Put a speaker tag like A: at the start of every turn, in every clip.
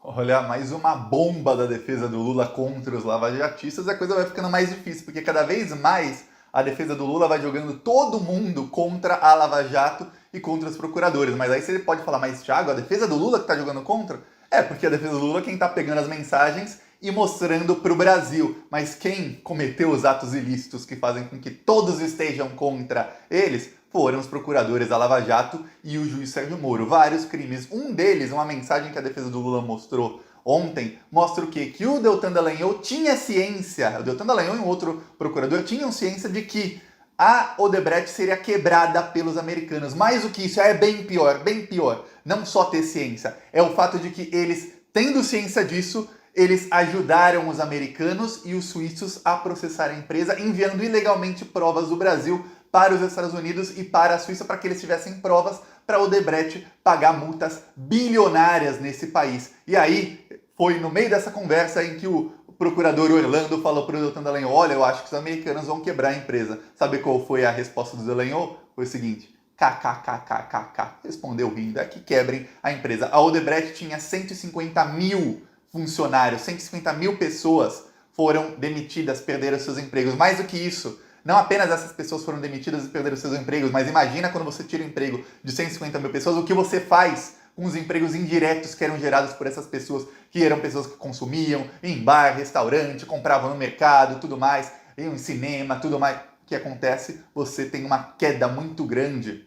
A: Olha, mais uma bomba da defesa do Lula contra os lavajatistas, a coisa vai ficando mais difícil, porque cada vez mais a defesa do Lula vai jogando todo mundo contra a Lava Jato e contra os procuradores. Mas aí você pode falar, mas Thiago, a defesa do Lula que tá jogando contra? É, porque a defesa do Lula é quem tá pegando as mensagens e mostrando pro Brasil. Mas quem cometeu os atos ilícitos que fazem com que todos estejam contra eles foram os procuradores da Lava Jato e o juiz Sérgio Moro. Vários crimes. Um deles, uma mensagem que a defesa do Lula mostrou ontem, mostra o quê? Que o Deltan Dallagnol tinha ciência, o Deltan Dallagnol e um outro procurador tinham ciência de que a Odebrecht seria quebrada pelos americanos. Mais do que isso, é bem pior, bem pior. Não só ter ciência, é o fato de que eles, tendo ciência disso, eles ajudaram os americanos e os suíços a processar a empresa, enviando ilegalmente provas do Brasil para os Estados Unidos e para a Suíça para que eles tivessem provas para a Odebrecht pagar multas bilionárias nesse país. E aí, foi no meio dessa conversa em que o procurador Orlando falou para o Deltan Dallagnol, olha, eu acho que os americanos vão quebrar a empresa. Sabe qual foi a resposta do Dallagnol? Foi o seguinte, kkkkkk, respondeu rindo, é que quebrem a empresa. A Odebrecht tinha 150 mil funcionários, 150 mil pessoas foram demitidas, perderam seus empregos. Mais do que isso, não apenas essas pessoas foram demitidas e perderam seus empregos, mas imagina quando você tira o emprego de 150 mil pessoas, o que você faz com os empregos indiretos que eram gerados por essas pessoas, que eram pessoas que consumiam em bar, restaurante, compravam no mercado, tudo mais, em cinema, tudo mais. O que acontece? Você tem uma queda muito grande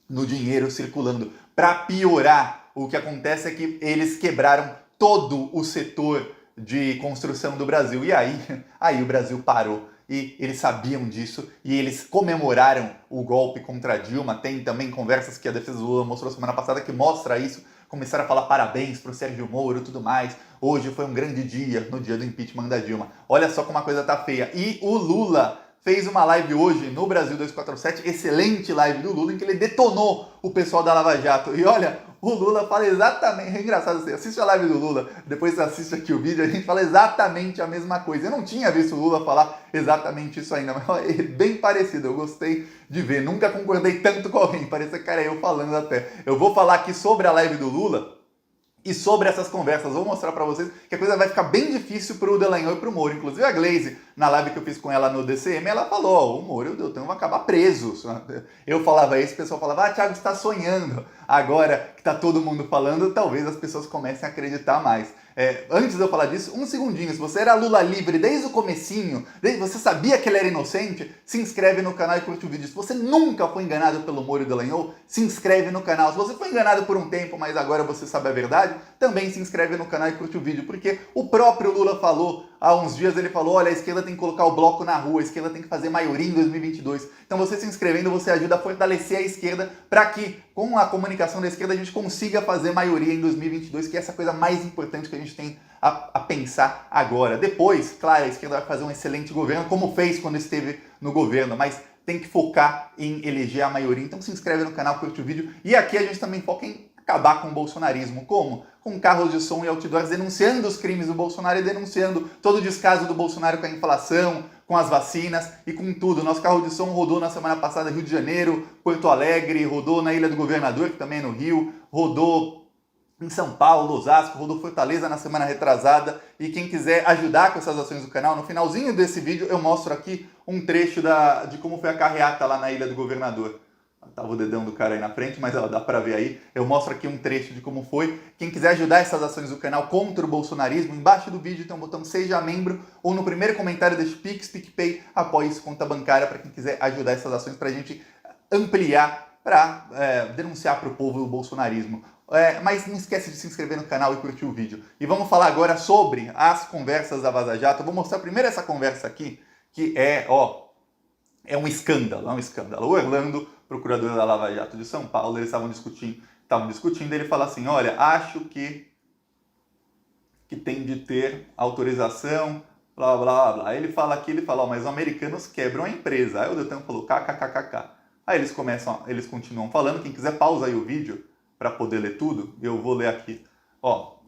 A: no dinheiro circulando. Para piorar, o que acontece é que eles quebraram todo o setor de construção do Brasil. E aí o Brasil parou. E eles sabiam disso e eles comemoraram o golpe contra a Dilma. Tem também conversas que a defesa do Lula mostrou semana passada que mostra isso. Começaram a falar parabéns pro Sérgio Moro e tudo mais. Hoje foi um grande dia, no dia do impeachment da Dilma. Olha só como a coisa tá feia. E o Lula fez uma live hoje no Brasil 247, excelente live do Lula, em que ele detonou o pessoal da Lava Jato. E olha, o Lula fala exatamente, é engraçado você assiste a live do Lula, depois você assiste aqui o vídeo, a gente fala exatamente a mesma coisa. Eu não tinha visto o Lula falar exatamente isso ainda, mas é bem parecido, eu gostei de ver. Nunca concordei tanto com alguém, parece que era eu falando até. Eu vou falar aqui sobre a live do Lula e sobre essas conversas. Vou mostrar pra vocês que a coisa vai ficar bem difícil pro Dallagnol e pro Moro. Inclusive a Glaze, na live que eu fiz com ela no DCM, ela falou, ó, o Moro e o Deltan vão acabar presos. Eu falava isso, o pessoal falava, ah, Thiago, você tá sonhando. Agora que tá todo mundo falando, talvez as pessoas comecem a acreditar mais. Antes de eu falar disso, um segundinho, se você era Lula livre desde o comecinho, você sabia que ele era inocente, se inscreve no canal e curte o vídeo. Se você nunca foi enganado pelo Moro e Dallagnol, se inscreve no canal. Se você foi enganado por um tempo, mas agora você sabe a verdade, também se inscreve no canal e curte o vídeo, porque o próprio Lula falou, há uns dias ele falou, olha, a esquerda tem que colocar o bloco na rua, a esquerda tem que fazer maioria em 2022. Então você se inscrevendo, você ajuda a fortalecer a esquerda para que, com a comunicação da esquerda, a gente consiga fazer maioria em 2022, que é essa coisa mais importante que a gente tem a pensar agora. Depois, claro, a esquerda vai fazer um excelente governo, como fez quando esteve no governo, mas tem que focar em eleger a maioria. Então se inscreve no canal, curte o vídeo. E aqui a gente também foca em acabar com o bolsonarismo. Como? Com carros de som e outdoors denunciando os crimes do Bolsonaro e denunciando todo o descaso do Bolsonaro com a inflação, com as vacinas e com tudo. Nosso carro de som rodou na semana passada Rio de Janeiro, Porto Alegre, rodou na Ilha do Governador, que também é no Rio, rodou em São Paulo, Osasco, rodou Fortaleza na semana retrasada. E quem quiser ajudar com essas ações do canal, no finalzinho desse vídeo eu mostro aqui um trecho de como foi a carreata lá na Ilha do Governador. Tava o dedão do cara aí na frente, mas dá pra ver aí. Eu mostro aqui um trecho de como foi. Quem quiser ajudar essas ações do canal contra o bolsonarismo, embaixo do vídeo tem um botão Seja Membro, ou no primeiro comentário deixe Pix, PicPay, apoie isso, conta bancária, para quem quiser ajudar essas ações pra gente ampliar, para denunciar pro povo o bolsonarismo. Mas não esquece de se inscrever no canal e curtir o vídeo. E vamos falar agora sobre as conversas da Vaza Jato. Eu vou mostrar primeiro essa conversa aqui, que é um escândalo, é um escândalo. O Orlando, procurador da Lava Jato de São Paulo, eles estavam discutindo, ele fala assim, olha, acho que tem de ter autorização, blá, blá, blá. Aí ele fala ó, mas os americanos quebram a empresa. Aí o Deltan falou, kkkk. Aí eles continuam falando, quem quiser pausa aí o vídeo para poder ler tudo, eu vou ler aqui.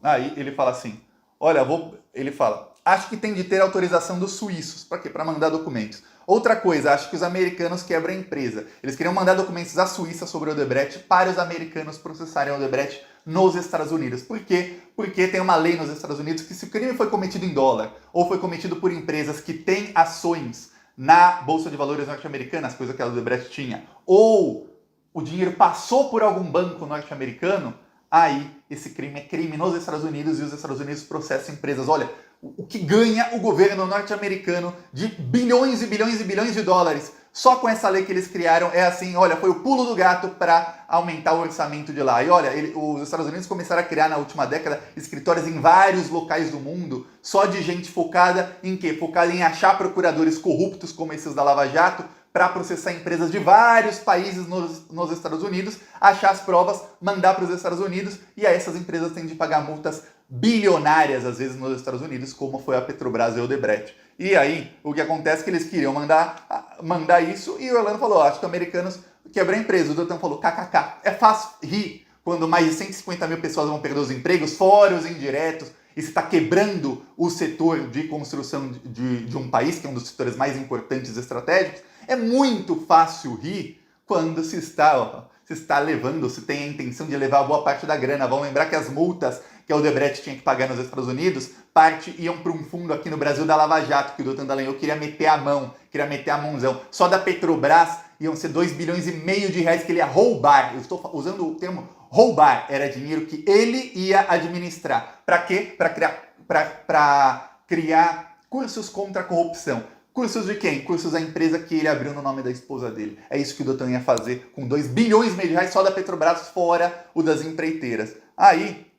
A: Aí ele fala assim, olha, ele fala, acho que tem de ter autorização dos suíços. Para quê? Para mandar documentos. Outra coisa, acho que os americanos quebram a empresa. Eles queriam mandar documentos à Suíça sobre a Odebrecht para os americanos processarem a Odebrecht nos Estados Unidos. Por quê? Porque tem uma lei nos Estados Unidos que se o crime foi cometido em dólar ou foi cometido por empresas que têm ações na Bolsa de Valores norte-americana, as coisas que a Odebrecht tinha, ou o dinheiro passou por algum banco norte-americano, aí esse crime é crime nos Estados Unidos e os Estados Unidos processam empresas. Olha, o que ganha o governo norte-americano de bilhões e bilhões e bilhões de dólares só com essa lei que eles criaram é assim, olha, foi o pulo do gato para aumentar o orçamento de lá. E olha, os Estados Unidos começaram a criar na última década escritórios em vários locais do mundo, só de gente focada em quê? Focada em achar procuradores corruptos como esses da Lava Jato, para processar empresas de vários países nos Estados Unidos, achar as provas, mandar para os Estados Unidos, e aí essas empresas têm de pagar multas bilionárias, às vezes, nos Estados Unidos, como foi a Petrobras e a Odebrecht. E aí, o que acontece é que eles queriam mandar isso, e o Orlando falou, acho que americanos quebram a empresa. O Doutor falou, kkk, é fácil rir quando mais de 150 mil pessoas vão perder os empregos, fora os indiretos, e se está quebrando o setor de construção de um país, que é um dos setores mais importantes e estratégicos. É muito fácil rir quando se está levando, se tem a intenção de levar boa parte da grana. Vamos lembrar que as multas que a Odebrecht tinha que pagar nos Estados Unidos, parte iam para um fundo aqui no Brasil da Lava Jato, que o Doutor Dallagnol queria meter a mãozão. Só da Petrobras iam ser 2,5 bilhões de reais que ele ia roubar. Eu estou usando o termo roubar, era dinheiro que ele ia administrar. Para quê? Para criar cursos contra a corrupção. Cursos de quem? Cursos da empresa que ele abriu no nome da esposa dele. É isso que o Doutor ia fazer com 2,5 bilhões de reais só da Petrobras, fora o das empreiteiras. Aí,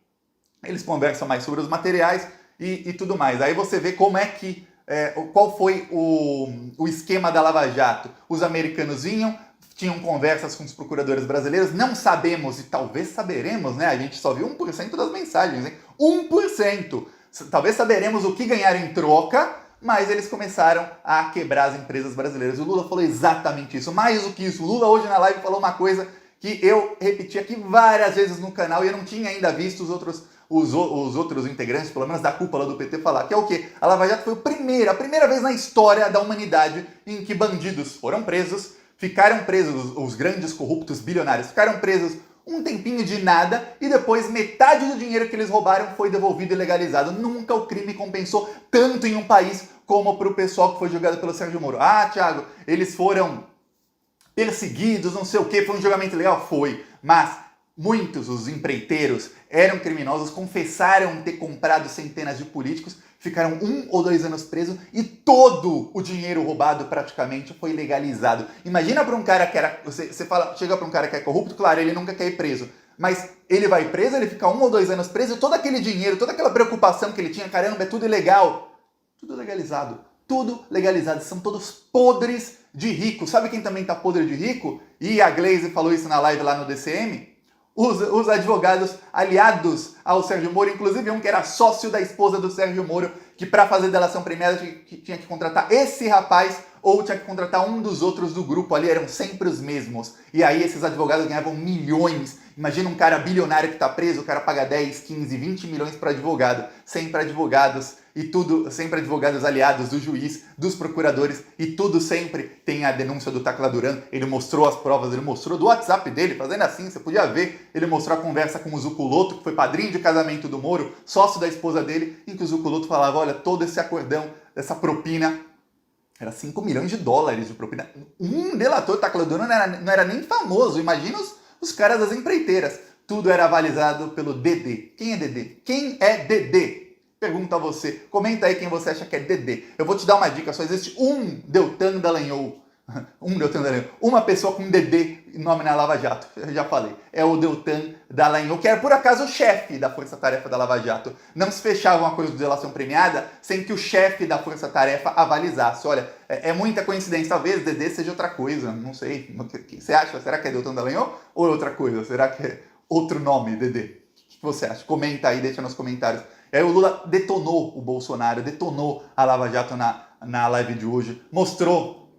A: eles conversam mais sobre os materiais e tudo mais. Aí você vê como é que, qual foi o esquema da Lava Jato. Os americanos tinham conversas com os procuradores brasileiros, não sabemos, e talvez saberemos, né? A gente só viu 1% das mensagens, hein? 1%! Talvez saberemos o que ganharam em troca, mas eles começaram a quebrar as empresas brasileiras. O Lula falou exatamente isso. Mais do que isso, o Lula hoje na live falou uma coisa que eu repeti aqui várias vezes no canal e eu não tinha ainda visto os outros integrantes, pelo menos da cúpula do PT, falar, que é o quê? A Lava Jato foi a primeira vez na história da humanidade em que bandidos foram presos, ficaram presos, os grandes corruptos bilionários ficaram presos um tempinho de nada e depois metade do dinheiro que eles roubaram foi devolvido e legalizado. Nunca o crime compensou tanto em um país como para o pessoal que foi julgado pelo Sérgio Moro. Ah, Thiago, eles foram perseguidos, não sei o que, foi um julgamento legal? Foi, mas muitos, os empreiteiros, eram criminosos, confessaram ter comprado centenas de políticos, ficaram 1 ou 2 anos presos e todo o dinheiro roubado praticamente foi legalizado. Imagina para um cara que era... chega para um cara que é corrupto, claro, ele nunca quer ir preso, mas ele vai preso, ele fica 1 ou 2 anos preso e todo aquele dinheiro, toda aquela preocupação que ele tinha, caramba, é tudo ilegal. Tudo legalizado. Tudo legalizado. São todos podres de rico. Sabe quem também tá podre de rico? E a Glaze falou isso na live lá no DCM. Os advogados aliados ao Sérgio Moro, inclusive um que era sócio da esposa do Sérgio Moro, que para fazer delação premiada tinha que contratar esse rapaz ou tinha que contratar um dos outros do grupo ali, eram sempre os mesmos. E aí esses advogados ganhavam milhões. Imagina um cara bilionário que está preso, o cara paga 10, 15, 20 milhões para advogado. Sempre advogados e tudo, sempre advogados aliados do juiz, dos procuradores, e tudo sempre tem a denúncia do Tacla Duran. Ele mostrou as provas, ele mostrou do WhatsApp dele, fazendo assim, você podia ver, ele mostrou a conversa com o Zuculoto, que foi padrinho de casamento do Moro, sócio da esposa dele, em que o Zuculoto falava, olha, todo esse acordão, essa propina, era 5 milhões de dólares de propina. Um delator, Tacla Duran, não era nem famoso, imagina os caras das empreiteiras. Tudo era avalizado pelo Dedê. Quem é Dedê? Quem é Dedê? Pergunto a você. Comenta aí quem você acha que é Dedê. Eu vou te dar uma dica, só existe um Deltan Dallagnol. Uma pessoa com Dedê nome na Lava Jato. Eu já falei. É o Deltan Dallagnol, que era por acaso o chefe da Força Tarefa da Lava Jato. Não se fechava uma coisa de delação premiada sem que o chefe da Força Tarefa avalizasse. Olha, é muita coincidência. Talvez Dedê seja outra coisa. Não sei. O que você acha? Será que é Deltan Dallagnol ou é outra coisa? Será que é outro nome, Dedê? O que você acha? Comenta aí, deixa nos comentários. E aí o Lula detonou o Bolsonaro, detonou a Lava Jato na live de hoje, mostrou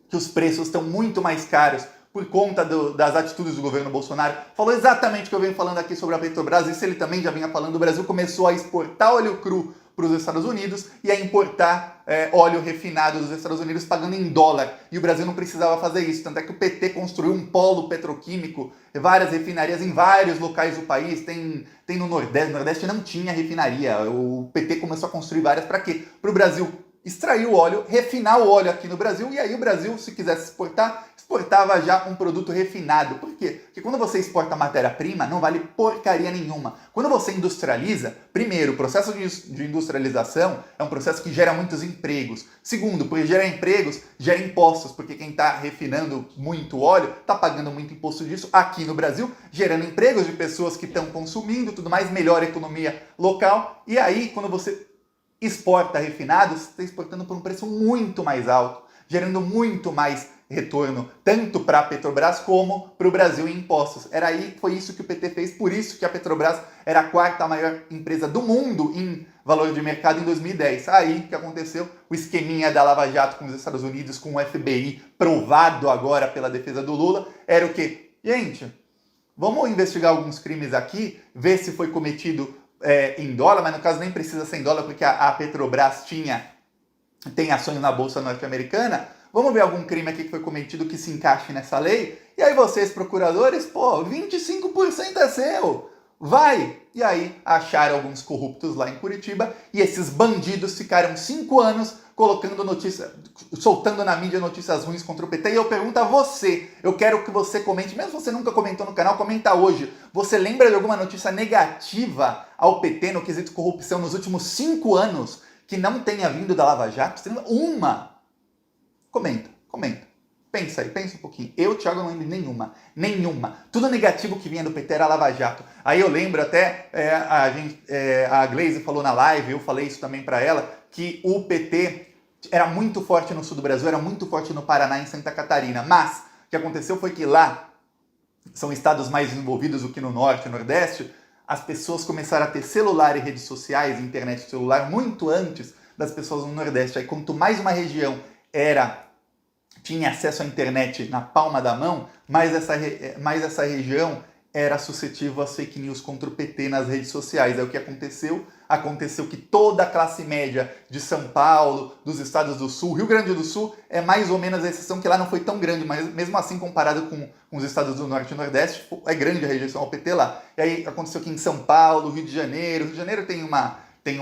A: que os preços estão muito mais caros por conta das atitudes do governo Bolsonaro. Falou exatamente o que eu venho falando aqui sobre a Petrobras, isso ele também já vinha falando. O Brasil começou a exportar óleo cru para os Estados Unidos e a importar óleo refinado dos Estados Unidos pagando em dólar. E o Brasil não precisava fazer isso. Tanto é que o PT construiu um polo petroquímico, várias refinarias em vários locais do país. Tem no Nordeste. No Nordeste não tinha refinaria. O PT começou a construir várias. Para quê? Para o Brasil extrair o óleo, refinar o óleo aqui no Brasil, e aí o Brasil, se quisesse exportar, exportava já um produto refinado. Por quê? Porque quando você exporta matéria-prima, não vale porcaria nenhuma. Quando você industrializa, primeiro, o processo de industrialização é um processo que gera muitos empregos. Segundo, por gerar empregos, gera impostos, porque quem está refinando muito óleo está pagando muito imposto disso aqui no Brasil, gerando empregos de pessoas que estão consumindo, tudo mais, melhora a economia local. E aí, quando você exporta refinados, você está exportando por um preço muito mais alto, gerando muito mais retorno, tanto para a Petrobras como para o Brasil em impostos. Foi isso que o PT fez, por isso que a Petrobras era a quarta maior empresa do mundo em valor de mercado em 2010. Aí o que aconteceu? O esqueminha da Lava Jato com os Estados Unidos, com o FBI, provado agora pela defesa do Lula, era o quê? Gente, vamos investigar alguns crimes aqui, ver se foi cometido em dólar, mas no caso nem precisa ser em dólar, porque a Petrobras tem ações na Bolsa Norte-Americana. Vamos ver algum crime aqui que foi cometido que se encaixe nessa lei? E aí vocês, procuradores, 25% é seu! Vai! E aí acharam alguns corruptos lá em Curitiba e esses bandidos ficaram 5 anos colocando soltando na mídia notícias ruins contra o PT. E eu pergunto a você, eu quero que você comente, mesmo se você nunca comentou no canal, comenta hoje. Você lembra de alguma notícia negativa ao PT no quesito corrupção nos últimos 5 anos que não tenha vindo da Lava Jato? Você lembra? Uma! Comenta. Pensa aí, pensa um pouquinho. Eu, Thiago, não lembro nenhuma. Tudo negativo que vinha do PT era Lava Jato. Aí eu lembro até, a Glaze falou na live, eu falei isso também para ela, que o PT era muito forte no sul do Brasil, era muito forte no Paraná e em Santa Catarina. Mas o que aconteceu foi que lá são estados mais desenvolvidos do que no norte e nordeste. As pessoas começaram a ter celular e redes sociais, internet celular, muito antes das pessoas no nordeste. Aí quanto mais uma região tinha acesso à internet na palma da mão, mais essa região era suscetível às fake news contra o PT nas redes sociais. Aí o que aconteceu? Aconteceu que toda a classe média de São Paulo, dos estados do Sul, Rio Grande do Sul é mais ou menos a exceção, que lá não foi tão grande, mas mesmo assim comparado com os estados do Norte e Nordeste, é grande a rejeição ao PT lá. E aí aconteceu que em São Paulo, Rio de Janeiro tem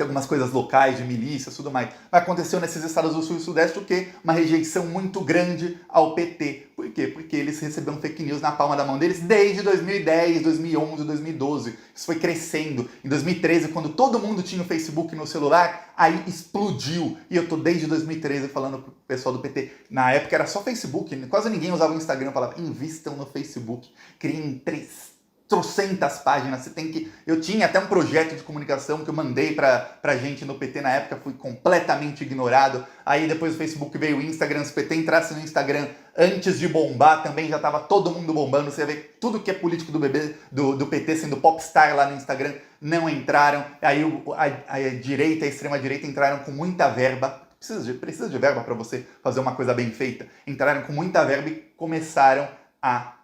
A: algumas coisas locais de milícia, tudo mais. Mas aconteceu nesses estados do Sul e Sudeste o quê? Uma rejeição muito grande ao PT. Por quê? Porque eles receberam fake news na palma da mão deles desde 2010, 2011, 2012. Isso foi crescendo. Em 2013, quando todo mundo tinha o Facebook no celular, aí explodiu. E eu tô desde 2013 falando pro pessoal do PT. Na época era só Facebook, quase ninguém usava o Instagram. Eu falava, invistam no Facebook, criem trocentas páginas, eu tinha até um projeto de comunicação que eu mandei pra gente no PT na época, fui completamente ignorado. Aí depois do Facebook veio o Instagram, se o PT entrasse no Instagram antes de bombar, também já tava todo mundo bombando. Você vê tudo que é político do PT sendo popstar lá no Instagram, não entraram. Aí a direita, a extrema-direita entraram com muita verba. Precisa de verba para você fazer uma coisa bem feita. Entraram com muita verba e começaram a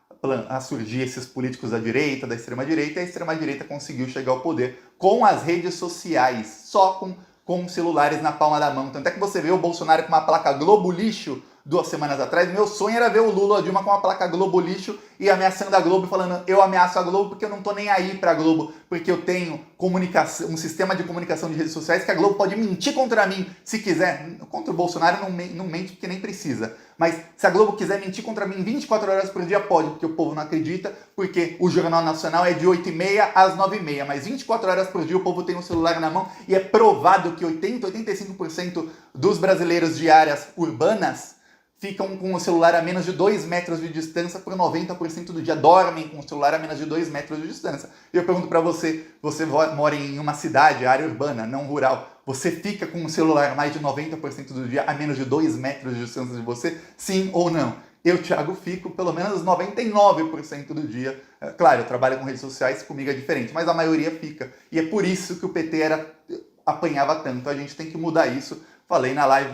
A: surgir esses políticos da direita, da extrema-direita, e a extrema-direita conseguiu chegar ao poder com as redes sociais, só com celulares na palma da mão. Tanto é que você vê o Bolsonaro com uma placa Globo Lixo 2 semanas atrás. Meu sonho era ver o Lula, a Dilma com uma placa Globo Lixo e ameaçando a Globo, falando, eu ameaço a Globo porque eu não tô nem aí pra Globo, porque eu tenho um sistema de comunicação de redes sociais que a Globo pode mentir contra mim se quiser. Contra o Bolsonaro não mente porque nem precisa. Mas se a Globo quiser mentir contra mim 24 horas por dia, pode, porque o povo não acredita, porque o Jornal Nacional é de 8h30 às 9h30, mas 24 horas por dia o povo tem um celular na mão e é provado que 85% dos brasileiros de áreas urbanas ficam com o celular a menos de 2 metros de distância por 90% do dia, dormem com o celular a menos de 2 metros de distância. E eu pergunto para você mora em uma cidade, área urbana, não rural, você fica com o celular mais de 90% do dia a menos de 2 metros de distância de você? Sim ou não? Eu, Thiago, fico pelo menos 99% do dia. Claro, eu trabalho com redes sociais, comigo é diferente, mas a maioria fica. E é por isso que o PT apanhava tanto. A gente tem que mudar isso. Falei na live,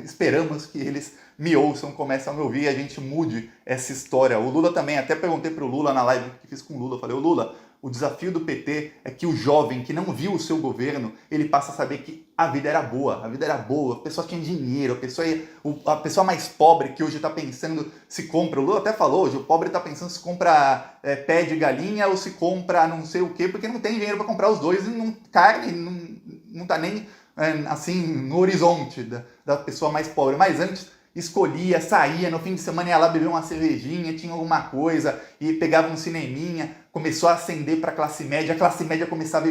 A: esperamos que eles me ouçam, comecem a me ouvir e a gente mude essa história. O Lula também, até perguntei pro Lula na live que fiz com o Lula, falei, ô Lula, O desafio do PT é que o jovem que não viu o seu governo, ele passa a saber que a vida era boa, a pessoa tinha dinheiro, a pessoa mais pobre que hoje está pensando se compra, o Lula até falou hoje, o pobre está pensando se compra pé de galinha ou se compra não sei o quê, porque não tem dinheiro para comprar os dois e carne não está nem assim no horizonte da pessoa mais pobre. Mas antes escolhia, saía, no fim de semana ia lá beber uma cervejinha, tinha alguma coisa, e pegava um cineminha, começou a ascender para a classe média começava a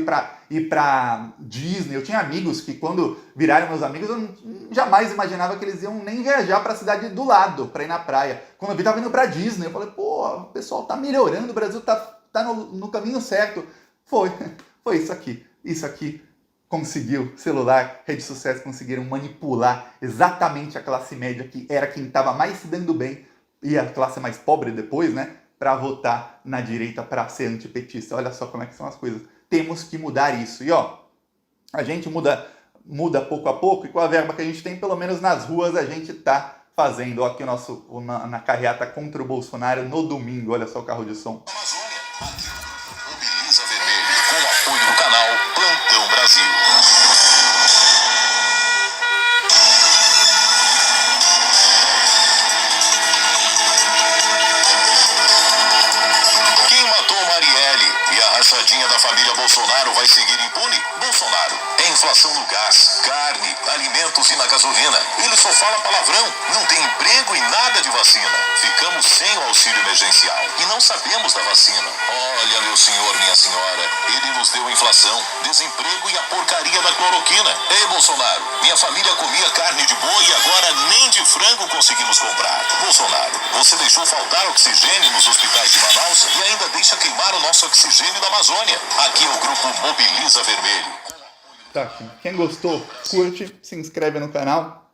A: ir para Disney. Eu tinha amigos que quando viraram meus amigos, eu jamais imaginava que eles iam nem viajar para a cidade do lado, para ir na praia. Quando eu vi, tava indo para Disney, eu falei, pô, o pessoal tá melhorando, o Brasil tá no caminho certo. Foi isso aqui. Conseguiu, celular, rede sociais conseguiram manipular exatamente a classe média, que era quem estava mais se dando bem, e a classe mais pobre depois, né, para votar na direita, para ser antipetista. Olha só como é que são as coisas. Temos que mudar isso. E ó, a gente muda pouco a pouco, e com a verba que a gente tem, pelo menos nas ruas, a gente tá fazendo. Ó, aqui na carreata contra o Bolsonaro no domingo. Olha só o carro de som.
B: Mobiliza Vermelho, com o apoio do canal Plantão Brasil. Quem matou Marielle e a rachadinha da família Bolsonaro vai seguir impune? Bolsonaro. É inflação no gás, carne, alimentos e na gasolina. Ele só fala palavrão, não tem emprego e nada de vacina. Ficamos sem o auxílio emergencial e não sabemos da vacina. Olha, meu senhor, minha senhora, ele nos deu inflação, desemprego e a porcaria da cloroquina. Ei, Bolsonaro, minha família comia carne de boi e agora nem de frango conseguimos comprar. Bolsonaro, você deixou faltar oxigênio nos hospitais de Manaus e ainda deixa queimar o nosso oxigênio da Amazônia. Aqui é o grupo Mobiliza Vermelho.
A: Tá, quem gostou, curte, se inscreve no canal.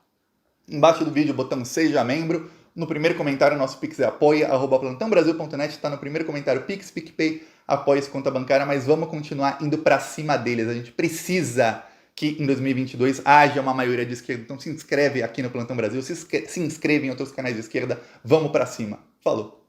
A: Embaixo do vídeo botamos Seja Membro. No primeiro comentário, nosso Pix é apoia@plantãobrasil.net. Está no primeiro comentário Pix, PicPay, apoia essa conta bancária, mas vamos continuar indo para cima deles. A gente precisa que em 2022 haja uma maioria de esquerda. Então se inscreve aqui no Plantão Brasil, se inscreve em outros canais de esquerda. Vamos para cima. Falou!